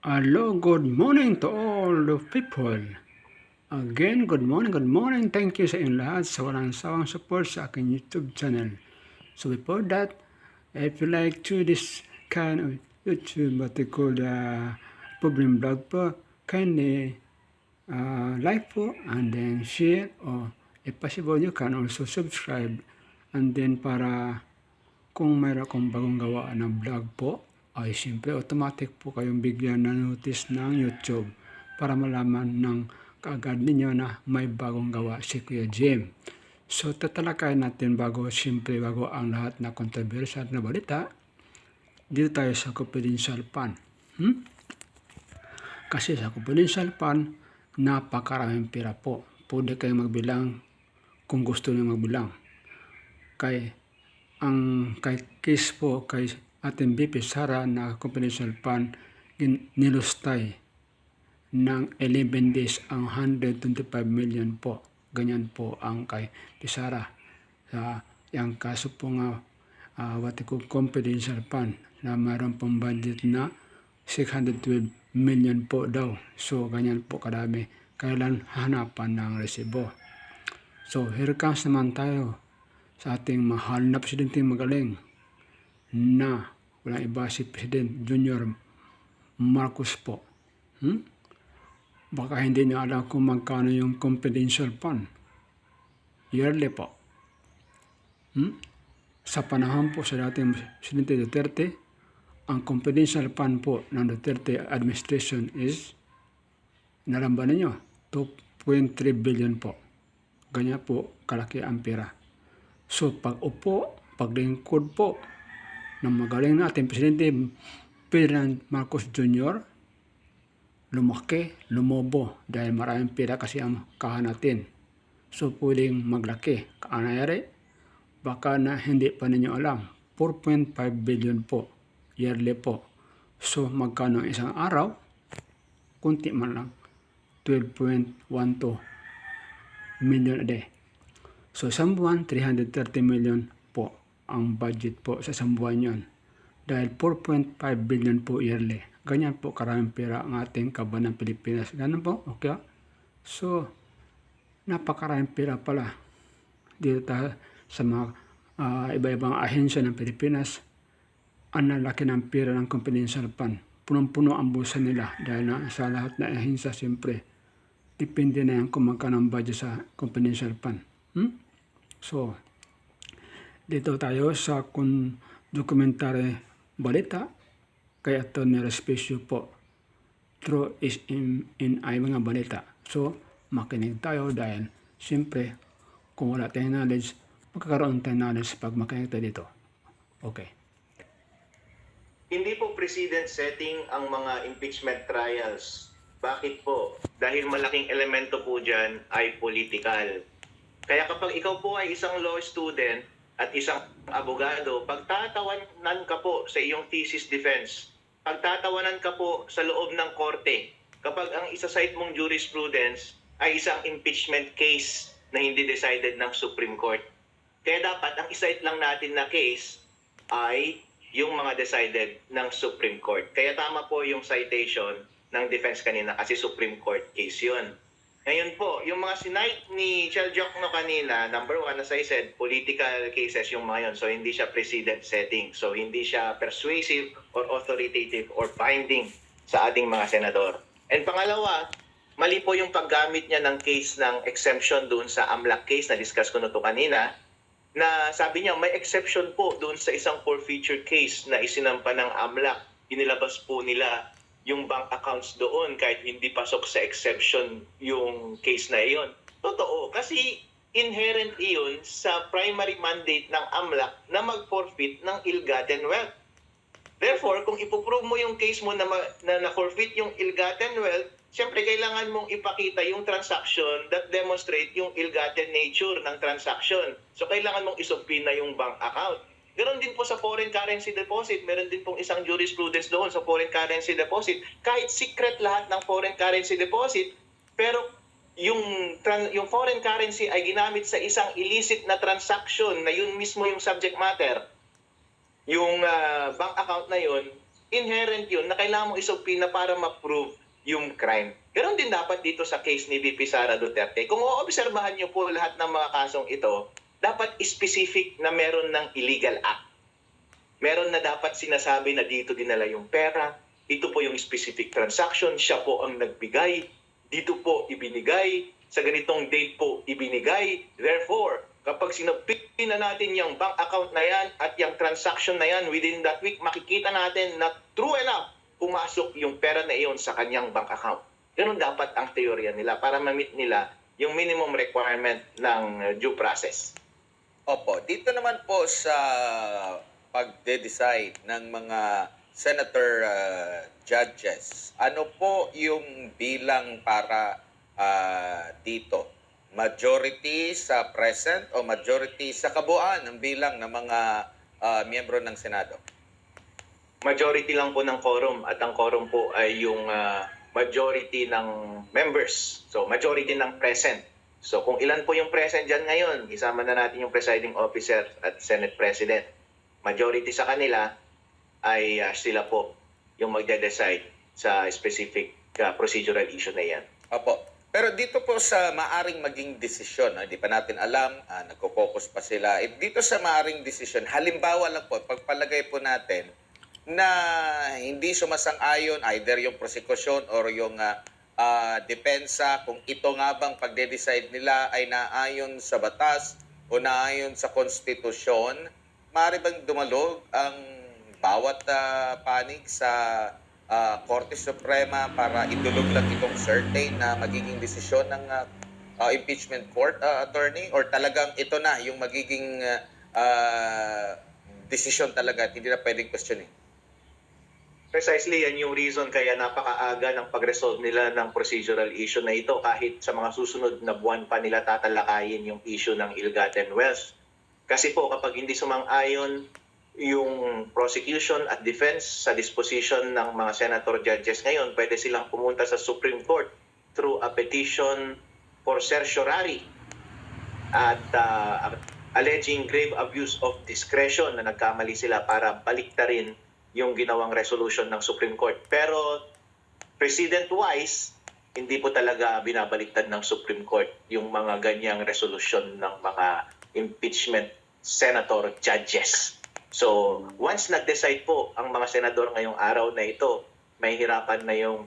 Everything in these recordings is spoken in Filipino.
Hello, good morning to all the people. Again, good morning. Thank you sa inyong lahat sa walang sawang support sa aking YouTube channel. So before that, if you like to this kind of YouTube, what they call problem blog po, kindly like po and then share or if possible you can also subscribe and then para kung mayroon akong bagong gawa na vlog po, ay siyempre automatic po kayong bigyan ng notice ng YouTube para malaman ng kaagad ninyo na may bagong gawa si Kuya Jim. So tatalakayin natin bago ang lahat na controversial na balita, dito tayo sa confidential fund. Kasi sa confidential fund, napakaraming pera po. Pwede kayong magbilang kung gusto niyo magbilang. Kay case po kay ating BP Sara na confidential fund nilustay ng 11 days ang 125 million po. Ganyan po ang kay Sara. Yung kaso po nga what they call confidential fund na mayroon pong budget na 612 million po daw. So ganyan po kadami. Kailan hanapan ng resibo. So here comes naman tayo sa ating mahal na presidente magaling na walang iba si President Junior Marcos po. Baka hindi niya alam kung magkano yung confidential fund. Yearly po. Sa panahon po sa dating Presidente Duterte, ang confidential fund po ng Duterte administration is, nalamba ninyo, 2.3 billion po. Ganyan po kalaki ang pera. So paglingkod po ng magaling natin Presidente Ferdinand Marcos Jr., lumaki, lumobo dahil maraming pera kasi ang kahan natin. So pwedeng maglaki. Ang nangyari, baka na hindi pa ninyo alam, 4.5 billion po, yearly po. So magkano isang araw? Kunti man lang, 12.12 million a day. So, isang buwan, 330 million po ang budget po sa isang buwan yun. Dahil 4.5 billion po yearly. Ganyan po karaming pera ang ating kaban ng Pilipinas. Ganun po, okay? So, napakaraming pera pala. Dito tayo sa mga iba-ibang ahensya ng Pilipinas, ang lalaki ng pera ng confidential fund. Punong-puno ang bulsa nila dahil na sa lahat na ahensya, siyempre, depende na yan kung magkano ang budget sa confidential fund. So, dito tayo sa documentary balita kay Atty. Respicio po. True is in ay mga balita. So, makinig tayo dahil siyempre, kung wala tayong knowledge, magkakaroon tayong knowledge pag makinig tayo dito. Okay. Hindi po precedent setting ang mga impeachment trials. Bakit po? Dahil malaking elemento po dyan ay political. Kaya kapag ikaw po ay isang law student at isang abogado, pagtatawanan ka po sa iyong thesis defense, pagtatawanan ka po sa loob ng korte, kapag ang isa-cite mong jurisprudence ay isang impeachment case na hindi decided ng Supreme Court. Kaya dapat ang isa-cite lang natin na case ay yung mga decided ng Supreme Court. Kaya tama po yung citation ng defense kanina kasi Supreme Court case yun. Ngayon po, yung mga sinite ni Chel Jokno kanina, number one, as I said, political cases yung mga yun. So, hindi siya precedent setting. So, hindi siya persuasive or authoritative or binding sa ating mga senador. And pangalawa, mali po yung paggamit niya ng case ng exemption doon sa AMLAC case, na discuss ko na ito kanina, na sabi niya may exception po doon sa isang forfeiture case na isinampa ng AMLAC. Inilabas po nila yung bank accounts doon kahit hindi pasok sa exception yung case na iyon. Totoo, kasi inherent iyon sa primary mandate ng AMLAC na mag-forfeit ng ill-gotten wealth. Therefore, kung ipoprove mo yung case mo na na-forfeit yung ill-gotten wealth, siyempre kailangan mong ipakita yung transaction that demonstrate yung ill-gotten nature ng transaction. So kailangan mong isubpina yung bank account. Ganon din po sa foreign currency deposit. Meron din pong isang jurisprudence doon sa foreign currency deposit. Kahit secret lahat ng foreign currency deposit, pero yung foreign currency ay ginamit sa isang illicit na transaction na yun mismo yung subject matter. Yung bank account na yun inherent yun na kailangan mong isubpina para ma-prove yung crime. Ganon din dapat dito sa case ni VP Sara Duterte. Kung oobserbahan niyo po lahat ng mga kasong ito, dapat specific na meron ng illegal act. Meron na dapat sinasabi na dito dinala yung pera, ito po yung specific transaction, siya po ang nagbigay, dito po ibinigay, sa ganitong date po ibinigay. Therefore, kapag sinapit na natin yung bank account na yan at yung transaction na yan within that week, makikita natin na true enough, pumasok yung pera na iyon sa kanyang bank account. Ganun dapat ang teorya nila para ma-meet nila yung minimum requirement ng due process. Opo, dito naman po sa pagde-decide ng mga senator judges, ano po yung bilang para dito? Majority sa present o majority sa kabuuan ng bilang ng mga miyembro ng Senado? Majority lang po ng quorum at ang quorum po ay yung majority ng members. So majority ng present. So kung ilan po yung present dyan ngayon, isama na natin yung presiding officer at Senate President. Majority sa kanila ay sila po yung magde-decide sa specific procedural issue na yan. Opo. Pero dito po sa maaring maging desisyon, hindi pa natin alam, nagko-focus pa sila. Dito sa maaring desisyon, halimbawa lang po, pagpalagay po natin na hindi sumasang-ayon either yung prosecution or yung depensa, kung ito nga bang pagde-decide nila ay naayon sa batas o naayon sa konstitusyon, maaari bang dumalog ang bawat panig sa Korte Suprema para idulog lang itong certain na magiging desisyon ng impeachment court, attorney? Or talagang ito na yung magiging desisyon talaga at hindi na pwedeng questionin? Precisely, yan yung reason kaya napakaaga ng pag-resolve nila ng procedural issue na ito kahit sa mga susunod na buwan pa nila tatalakayin yung issue ng ill-gotten wealth. Kasi po kapag hindi sumang-ayon yung prosecution at defense sa disposition ng mga senator judges ngayon, pwede silang pumunta sa Supreme Court through a petition for certiorari at alleging grave abuse of discretion na nagkamali sila para baliktarin yung ginawang resolution ng Supreme Court. Pero precedent-wise, hindi po talaga binabaliktad ng Supreme Court yung mga ganyang resolution ng mga impeachment senator judges. So, once nag-decide po ang mga senador ngayong araw na ito, may hirapan na yung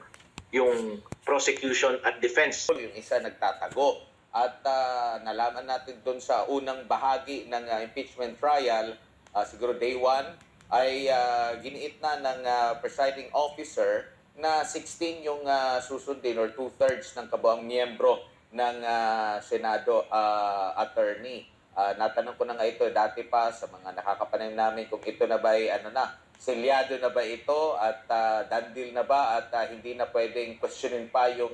prosecution at defense. Yung isa nagtatago at nalaman natin doon sa unang bahagi ng impeachment trial, siguro day 1, ay giniit na ng presiding officer na 16 yung susundin or 2/3 ng kabuang miyembro ng Senado, attorney. Natanong ko na nga ito dati pa sa mga nakakapanayam namin kung ito na ba ay selyado na ba ito at done deal na ba at hindi na pwedeng questionin pa yung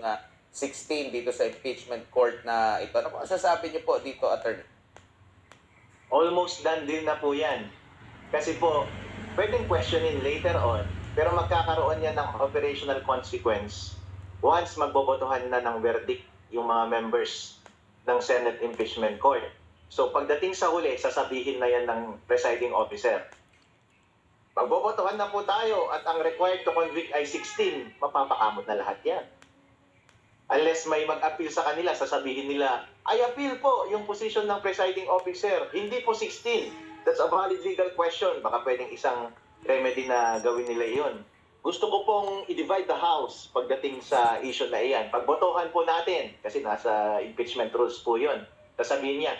16 dito sa impeachment court na ito. Ano po sasabi niyo po dito, attorney? Almost done deal na po yan. Kasi po, pwedeng questionin later on, pero magkakaroon yan ng operational consequence once magbobotohan na ng verdict yung mga members ng Senate Impeachment Court. So pagdating sa huli, sasabihin na yan ng presiding officer. Magbobotohan na po tayo at ang required to convict ay 16, mapapakamot na lahat yan. Unless may mag-appeal sa kanila, sasabihin nila, I appeal po yung position ng presiding officer, hindi po 16. That's a valid legal question. Baka pwedeng isang remedy na gawin nila iyon. Gusto ko pong i-divide the House pagdating sa issue na iyan. Pagbotohan po natin, kasi nasa impeachment rules po yun, sasabihin niya,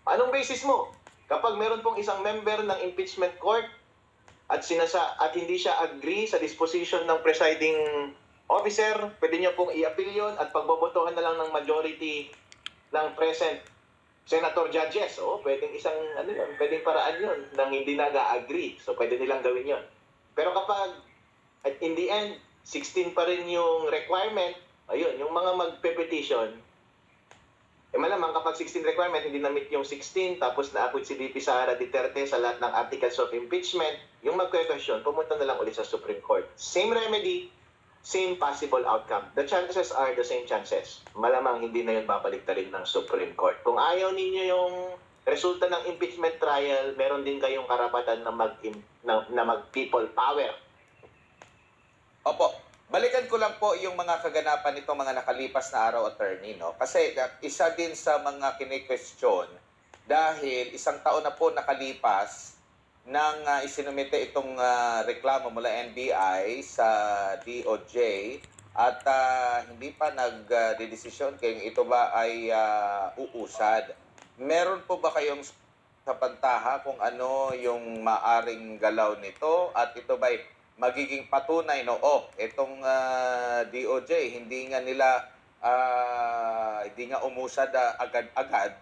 anong basis mo? Kapag meron pong isang member ng impeachment court at hindi siya agree sa disposition ng presiding officer, pwede niya pong i-appeal yun at pagbobotohan na lang ng majority ng present senator judges. Pwedeng pwedeng paraan yun nang hindi nag-agree. So pwede nilang gawin yun. Pero kapag at in the end 16 pa rin yung requirement, ayun, yung mga magpe-petition, malamang kapag 16 requirement, hindi na-meet yung 16, tapos na-acquit si VP Sara Duterte sa lahat ng articles of impeachment, yung magque-question, pumunta na lang ulit sa Supreme Court. Same remedy, same possible outcome. The chances are the same chances. Malamang hindi na yun babaliktarin ng Supreme Court. Kung ayaw ninyo yung resulta ng impeachment trial, meron din kayong karapatan na mag-people power Opo. Balikan ko lang po yung mga kaganapan nitong mga nakalipas na araw, attorney, no? Kasi isa din sa mga kini-question dahil isang taon na po nakalipas nang isinumite itong reklamo mula NBI sa DOJ at hindi pa nagdedesisyon kung ito ba ay uusad. Meron po ba kayong sa pantaha kung ano yung maaring galaw nito at ito ba magiging patunay no itong DOJ hindi nga umusad agad-agad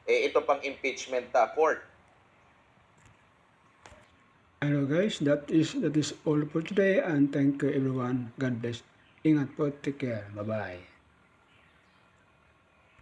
ito pang impeachment court. Hello guys, that is all for today and thank you everyone. God bless. Ingat po, take care. Bye-bye.